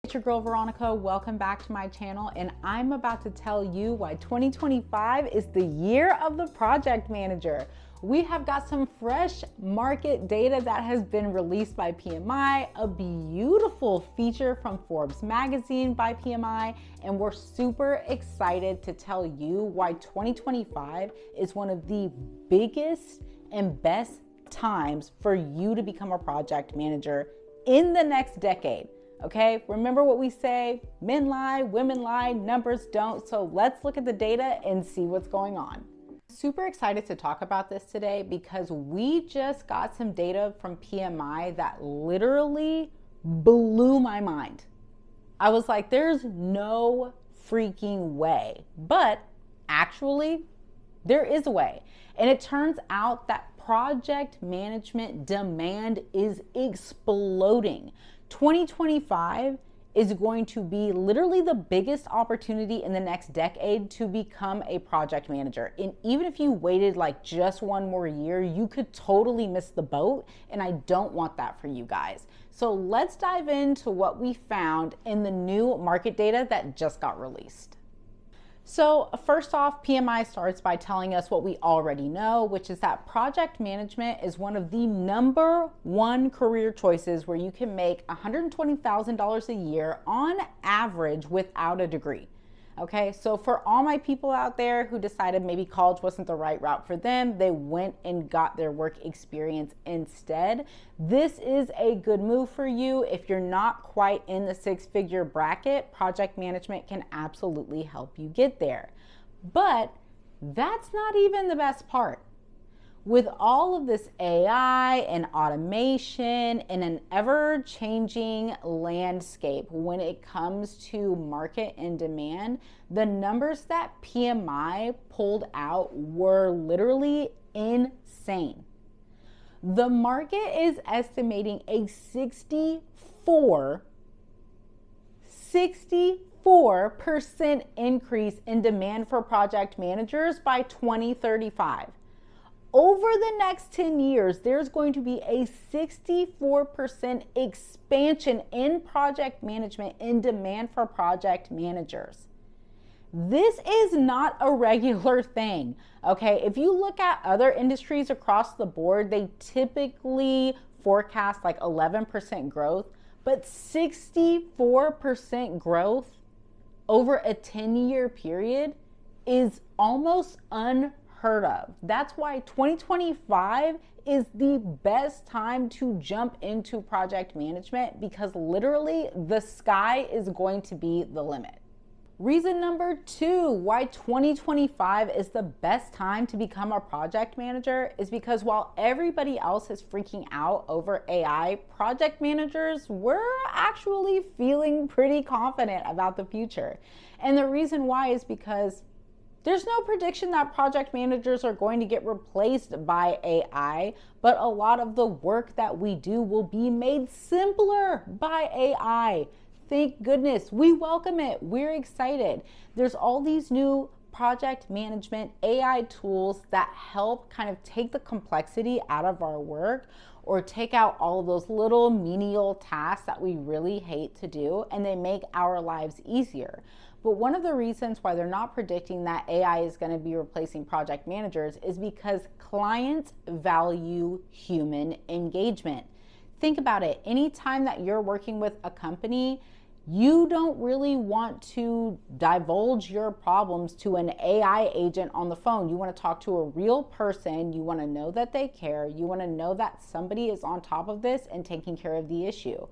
It's your girl Veronica. Welcome back to my channel, and I'm about to tell you why 2025 is the year of the project manager. We have got some fresh market data that has been released by PMI, a beautiful feature from Forbes magazine by PMI, and we're super excited to tell you why 2025 is one of the biggest and best times for you to become a project manager in the next decade. Okay, remember what we say, men lie, women lie, numbers don't. So let's look at the data and see what's going on. Super excited to talk about this today because we just got some data from PMI that literally blew my mind. I was like, there's no freaking way, but actually there is a way. And it turns out that project management demand is exploding. 2025 is going to be literally the biggest opportunity in the next decade to become a project manager. And even if you waited like just one more year, you could totally miss the boat. And I don't want that for you guys. So let's dive into what we found in the new market data that just got released. So first off, PMI starts by telling us what we already know, which is that project management is one of the #1 career choices where you can make $120,000 a year on average without a degree. Okay, so for all my people out there who decided maybe college wasn't the right route for them, they went and got their work experience instead. This is a good move for you. If you're not quite in the six-figure bracket, project management can absolutely help you get there. But that's not even the best part. With all of this AI and automation and an ever-changing landscape when it comes to market and demand, the numbers that PMI pulled out were literally insane. The market is estimating a 64% increase in demand for project managers by 2035. Over the next 10 years, there's going to be a 64% expansion in project management in demand for project managers. This is not a regular thing, okay? If you look at other industries across the board, they typically forecast like 11% growth, but 64% growth over a 10-year period is almost unheard of. That's why 2025 is the best time to jump into project management because literally the sky is going to be the limit. Reason number 2 why 2025 is the best time to become a project manager is because while everybody else is freaking out over AI, project managers, we're actually feeling pretty confident about the future. And the reason why is because there's no prediction that project managers are going to get replaced by AI, but a lot of the work that we do will be made simpler by AI. Thank goodness. We welcome it. We're excited. There's all these new project management AI tools that help kind of take the complexity out of our work or take out all of those little menial tasks that we really hate to do, and they make our lives easier. But one of the reasons why they're not predicting that AI is going to be replacing project managers is because clients value human engagement. Think about it. Anytime that you're working with a company, you don't really want to divulge your problems to an AI agent on the phone. You want to talk to a real person. You want to know that they care. You want to know that somebody is on top of this and taking care of the issue.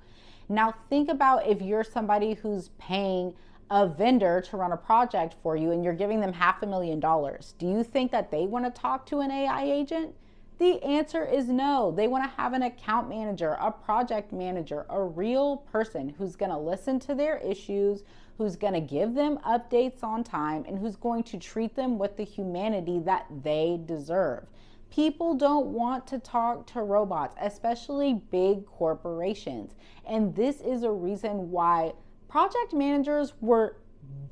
Now think about if you're somebody who's paying a vendor to run a project for you and you're giving them $500,000. Do you think that they want to talk to an AI agent? The answer is no. They want to have an account manager, a project manager, a real person who's going to listen to their issues, who's going to give them updates on time, and who's going to treat them with the humanity that they deserve. People don't want to talk to robots, especially big corporations. And this is a reason why project managers were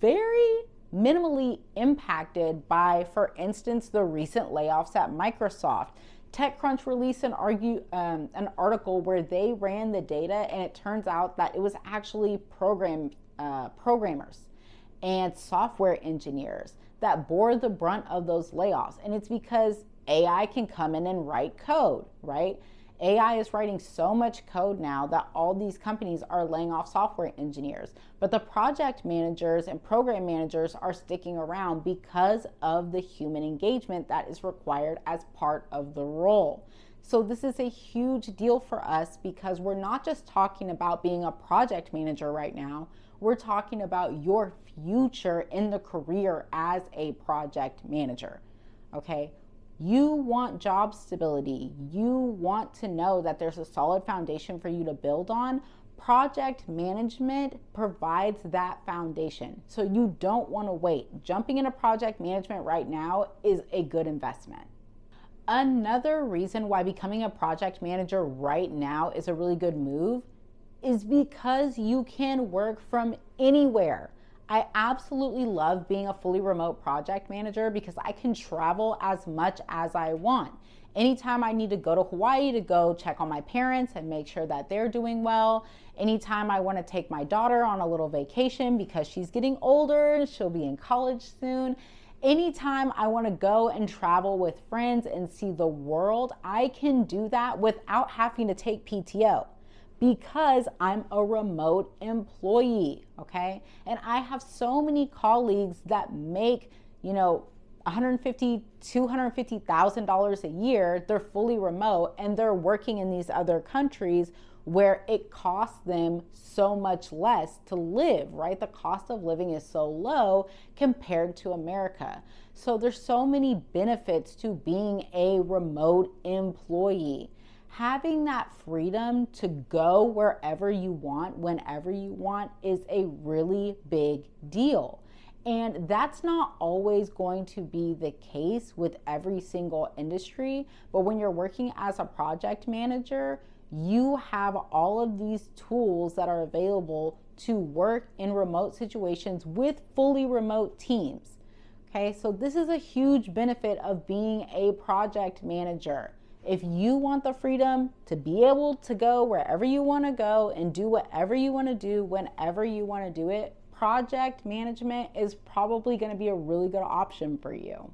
very minimally impacted by, for instance, the recent layoffs at Microsoft. TechCrunch released an article where they ran the data, and it turns out that it was actually programmers and software engineers that bore the brunt of those layoffs. And it's because AI can come in and write code, right? AI is writing so much code now that all these companies are laying off software engineers. But the project managers and program managers are sticking around because of the human engagement that is required as part of the role. So this is a huge deal for us because we're not just talking about being a project manager right now. We're talking about your future in the career as a project manager, okay? You want job stability. You want to know that there's a solid foundation for you to build on. Project management provides that foundation. So you don't want to wait. Jumping into project management right now is a good investment. Another reason why becoming a project manager right now is a really good move is because you can work from anywhere. I absolutely love being a fully remote project manager because I can travel as much as I want. Anytime I need to go to Hawaii to go check on my parents and make sure that they're doing well. Anytime I want to take my daughter on a little vacation because she's getting older and she'll be in college soon. Anytime I want to go and travel with friends and see the world, I can do that without having to take PTO. Because I'm a remote employee, okay? And I have so many colleagues that make, $150,000, $250,000 a year. They're fully remote and they're working in these other countries where it costs them so much less to live, right? The cost of living is so low compared to America. So there's so many benefits to being a remote employee. Having that freedom to go wherever you want, whenever you want, is a really big deal. And that's not always going to be the case with every single industry. But when you're working as a project manager, you have all of these tools that are available to work in remote situations with fully remote teams. Okay, so this is a huge benefit of being a project manager. If you want the freedom to be able to go wherever you want to go and do whatever you want to do whenever you want to do it, project management is probably going to be a really good option for you.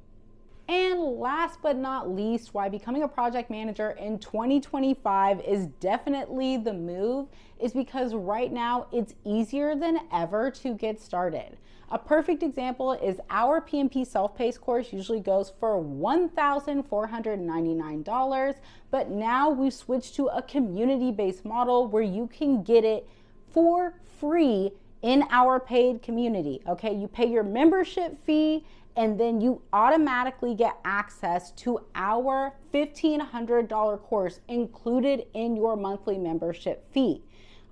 And last but not least, why becoming a project manager in 2025 is definitely the move is because right now it's easier than ever to get started. A perfect example is our PMP self-paced course usually goes for $1,499, but now we've switched to a community-based model where you can get it for free in our paid community, okay? You pay your membership fee and then you automatically get access to our $1,500 course included in your monthly membership fee.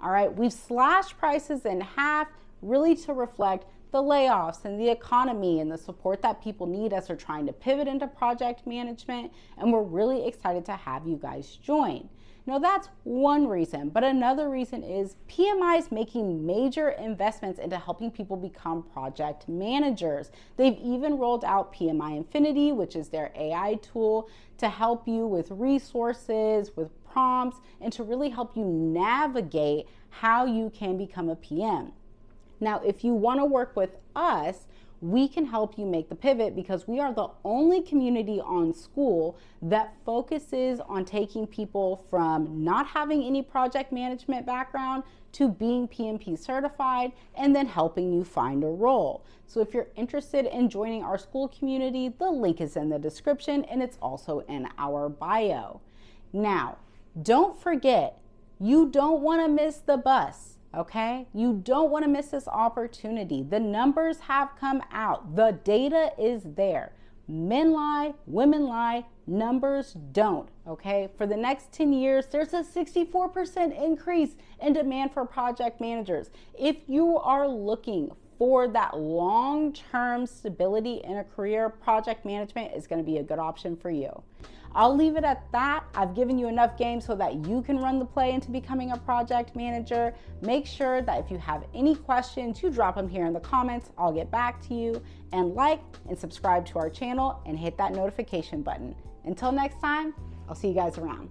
All right, we've slashed prices in half really to reflect the layoffs and the economy and the support that people need as they're trying to pivot into project management. And we're really excited to have you guys join. Now that's one reason, but another reason is PMI is making major investments into helping people become project managers. They've even rolled out PMI Infinity, which is their AI tool to help you with resources, with prompts, and to really help you navigate how you can become a PM. Now, if you want to work with us, we can help you make the pivot because we are the only community on School that focuses on taking people from not having any project management background to being PMP certified and then helping you find a role. So if you're interested in joining our School community, the link is in the description and it's also in our bio. Now, don't forget, you don't want to miss the bus. Okay, you don't want to miss this opportunity. The numbers have come out. The data is there. Men lie, women lie, numbers don't. Okay, for the next 10 years, there's a 64% increase in demand for project managers. If you are looking for that long-term stability in a career, project management is going to be a good option for you. I'll leave it at that. I've given you enough game so that you can run the play into becoming a project manager. Make sure that if you have any questions, you drop them here in the comments. I'll get back to you. And like and subscribe to our channel and hit that notification button. Until next time, I'll see you guys around.